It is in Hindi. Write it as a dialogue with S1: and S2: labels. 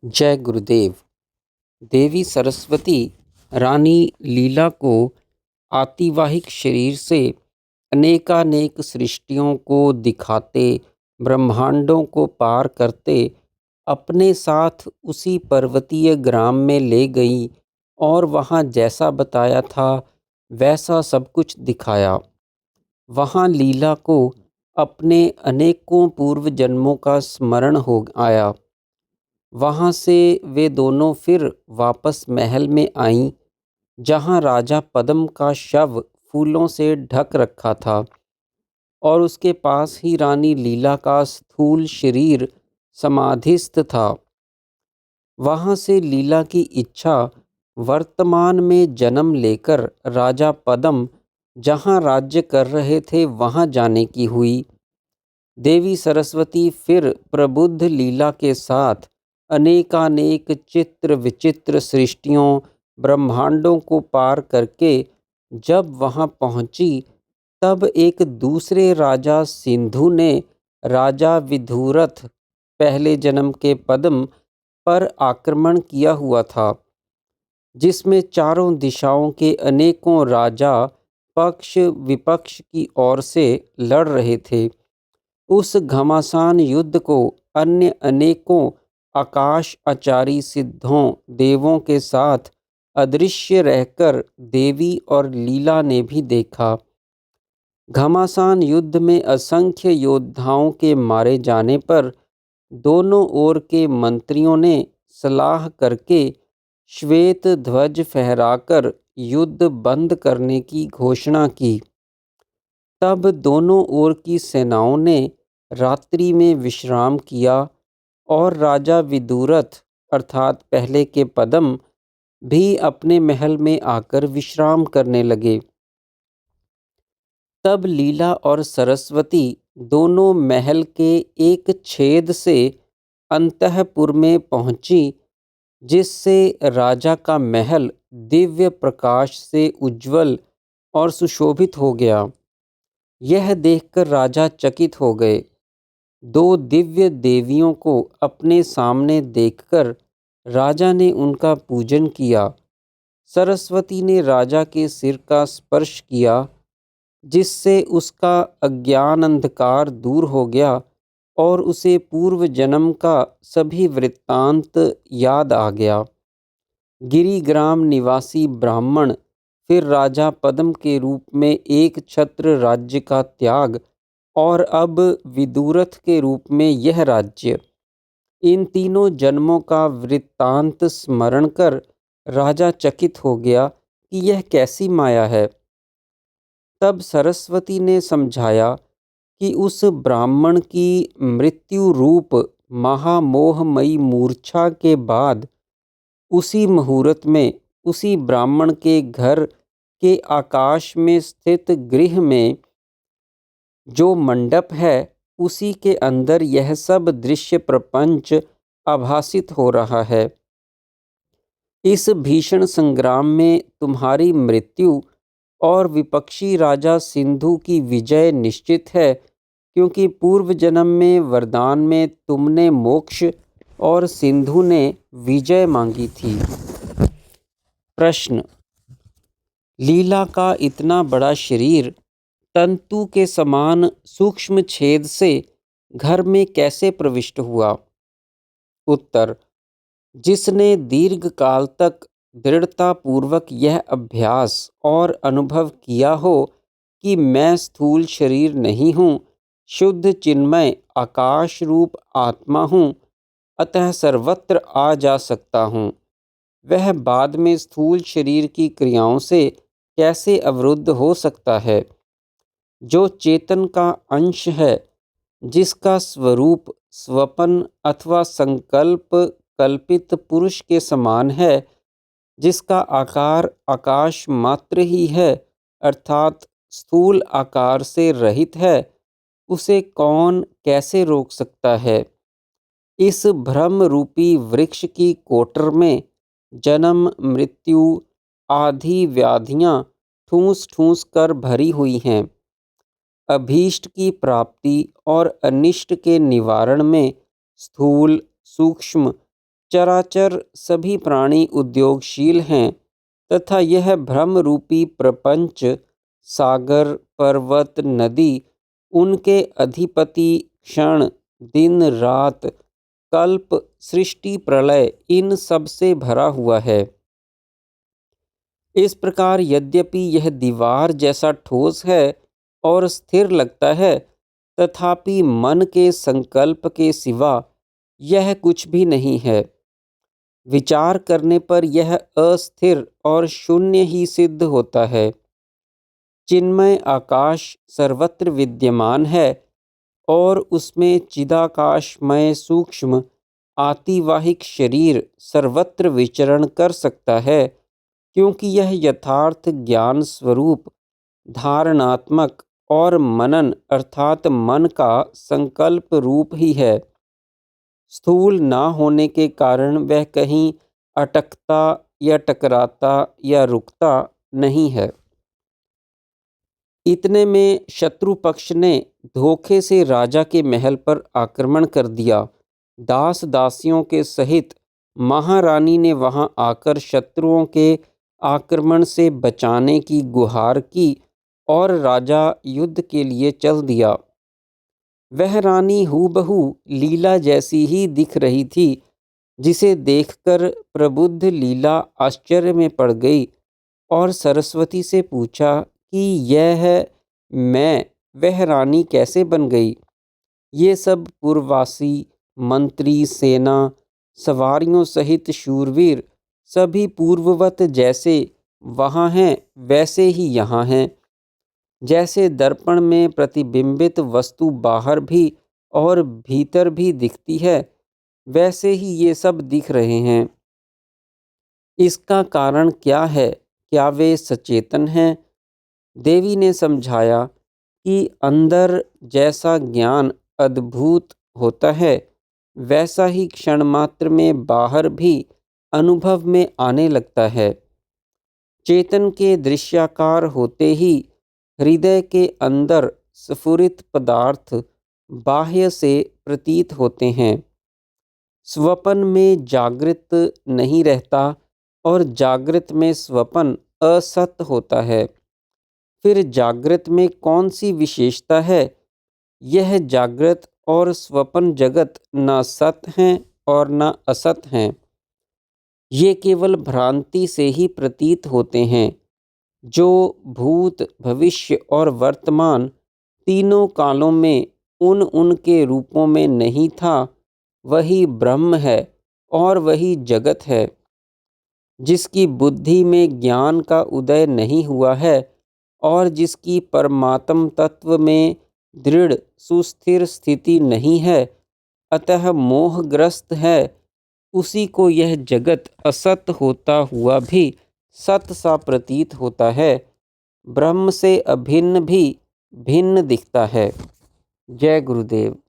S1: जय गुरुदेव। देवी सरस्वती रानी लीला को आतिवाहिक शरीर से अनेकानेक सृष्टियों को दिखाते, ब्रह्मांडों को पार करते अपने साथ उसी पर्वतीय ग्राम में ले गई और वहाँ जैसा बताया था वैसा सब कुछ दिखाया। वहाँ लीला को अपने अनेकों पूर्व जन्मों का स्मरण हो आया। वहाँ से वे दोनों फिर वापस महल में आईं, जहाँ राजा पद्म का शव फूलों से ढक रखा था और उसके पास ही रानी लीला का स्थूल शरीर समाधिस्थ था। वहाँ से लीला की इच्छा वर्तमान में जन्म लेकर राजा पद्म जहाँ राज्य कर रहे थे वहाँ जाने की हुई। देवी सरस्वती फिर प्रबुद्ध लीला के साथ अनेकानेक चित्र विचित्र सृष्टियों, ब्रह्मांडों को पार करके जब वहाँ पहुँची, तब एक दूसरे राजा सिंधु ने राजा विधुरथ पहले जन्म के पद्म पर आक्रमण किया हुआ था, जिसमें चारों दिशाओं के अनेकों राजा पक्ष विपक्ष की ओर से लड़ रहे थे। उस घमासान युद्ध को अन्य अनेकों आकाश आचारी सिद्धों देवों के साथ अदृश्य रहकर देवी और लीला ने भी देखा। घमासान युद्ध में असंख्य योद्धाओं के मारे जाने पर दोनों ओर के मंत्रियों ने सलाह करके श्वेत ध्वज फहराकर युद्ध बंद करने की घोषणा की। तब दोनों ओर की सेनाओं ने रात्रि में विश्राम किया और राजा विदुरथ अर्थात पहले के पद्म भी अपने महल में आकर विश्राम करने लगे। तब लीला और सरस्वती दोनों महल के एक छेद से अंतःपुर में पहुंची, जिससे राजा का महल दिव्य प्रकाश से उज्जवल और सुशोभित हो गया। यह देखकर राजा चकित हो गए। दो दिव्य देवियों को अपने सामने देखकर राजा ने उनका पूजन किया। सरस्वती ने राजा के सिर का स्पर्श किया, जिससे उसका अज्ञान अंधकार दूर हो गया और उसे पूर्व जन्म का सभी वृत्तांत याद आ गया। गिरिग्राम निवासी ब्राह्मण फिर राजा पद्म के रूप में एक छत्र राज्य का त्याग और अब विदुरथ के रूप में यह राज्य, इन तीनों जन्मों का वृत्तांत स्मरण कर राजा चकित हो गया कि यह कैसी माया है। तब सरस्वती ने समझाया कि उस ब्राह्मण की मृत्यु रूप महामोहमयी मूर्छा के बाद उसी मुहूर्त में उसी ब्राह्मण के घर के आकाश में स्थित गृह में जो मंडप है, उसी के अंदर यह सब दृश्य प्रपंच आभासित हो रहा है। इस भीषण संग्राम में तुम्हारी मृत्यु और विपक्षी राजा सिंधु की विजय निश्चित है, क्योंकि पूर्व जन्म में वरदान में तुमने मोक्ष और सिंधु ने विजय मांगी थी। प्रश्न: लीला का इतना बड़ा शरीर तंतु के समान सूक्ष्म छेद से घर में कैसे प्रविष्ट हुआ? उत्तर: जिसने दीर्घ काल तक दृढ़तापूर्वक यह अभ्यास और अनुभव किया हो कि मैं स्थूल शरीर नहीं हूँ, शुद्ध चिन्मय आकाश रूप आत्मा हूँ, अतः सर्वत्र आ जा सकता हूँ, वह बाद में स्थूल शरीर की क्रियाओं से कैसे अवरुद्ध हो सकता है? जो चेतन का अंश है, जिसका स्वरूप स्वपन अथवा संकल्प कल्पित पुरुष के समान है, जिसका आकार आकाश मात्र ही है अर्थात स्थूल आकार से रहित है, उसे कौन कैसे रोक सकता है? इस भ्रम रूपी वृक्ष की कोटर में जन्म मृत्यु आदि व्याधियां ठूंस ठूंस कर भरी हुई हैं। अभीष्ट की प्राप्ति और अनिष्ट के निवारण में स्थूल सूक्ष्म चराचर सभी प्राणी उद्योगशील हैं तथा यह भ्रम रूपी प्रपंच, सागर, पर्वत, नदी, उनके अधिपति, क्षण, दिन, रात, कल्प, सृष्टि, प्रलय, इन सब से भरा हुआ है। इस प्रकार यद्यपि यह दीवार जैसा ठोस है और स्थिर लगता है, तथापि मन के संकल्प के सिवा यह कुछ भी नहीं है। विचार करने पर यह अस्थिर और शून्य ही सिद्ध होता है। चिन्मय आकाश सर्वत्र विद्यमान है और उसमें चिदाकाशमय सूक्ष्म आतिवाहिक शरीर सर्वत्र विचरण कर सकता है, क्योंकि यह यथार्थ ज्ञान स्वरूप, धारणात्मक और मनन अर्थात मन का संकल्प रूप ही है। स्थूल ना होने के कारण वह कहीं अटकता या टकराता या रुकता नहीं है। इतने में शत्रु पक्ष ने धोखे से राजा के महल पर आक्रमण कर दिया। दास दासियों के सहित महारानी ने वहां आकर शत्रुओं के आक्रमण से बचाने की गुहार की और राजा युद्ध के लिए चल दिया। वह रानी हूबहू लीला जैसी ही दिख रही थी, जिसे देखकर प्रबुद्ध लीला आश्चर्य में पड़ गई और सरस्वती से पूछा कि यह मैं वह रानी कैसे बन गई। ये सब पूर्ववासी, मंत्री, सेना, सवारियों सहित शूरवीर सभी पूर्ववत जैसे वहाँ हैं वैसे ही यहाँ हैं। जैसे दर्पण में प्रतिबिंबित वस्तु बाहर भी और भीतर भी दिखती है, वैसे ही ये सब दिख रहे हैं। इसका कारण क्या है? क्या वे सचेतन हैं? देवी ने समझाया कि अंदर जैसा ज्ञान अद्भुत होता है, वैसा ही क्षण मात्र में बाहर भी अनुभव में आने लगता है। चेतन के दृश्याकार होते ही हृदय के अंदर स्फुरित पदार्थ बाह्य से प्रतीत होते हैं। स्वपन में जागृत नहीं रहता और जागृत में स्वपन असत होता है। फिर जागृत में कौन सी विशेषता है? यह जागृत और स्वपन जगत न सत हैं और न असत हैं। ये केवल भ्रांति से ही प्रतीत होते हैं। जो भूत, भविष्य और वर्तमान तीनों कालों में उन उनके रूपों में नहीं था, वही ब्रह्म है और वही जगत है। जिसकी बुद्धि में ज्ञान का उदय नहीं हुआ है और जिसकी परमात्म तत्व में दृढ़ सुस्थिर स्थिति नहीं है, अतः मोहग्रस्त है, उसी को यह जगत असत होता हुआ भी सत सा प्रतीत होता है। ब्रह्म से अभिन्न भी भिन्न दिखता है। जय गुरुदेव।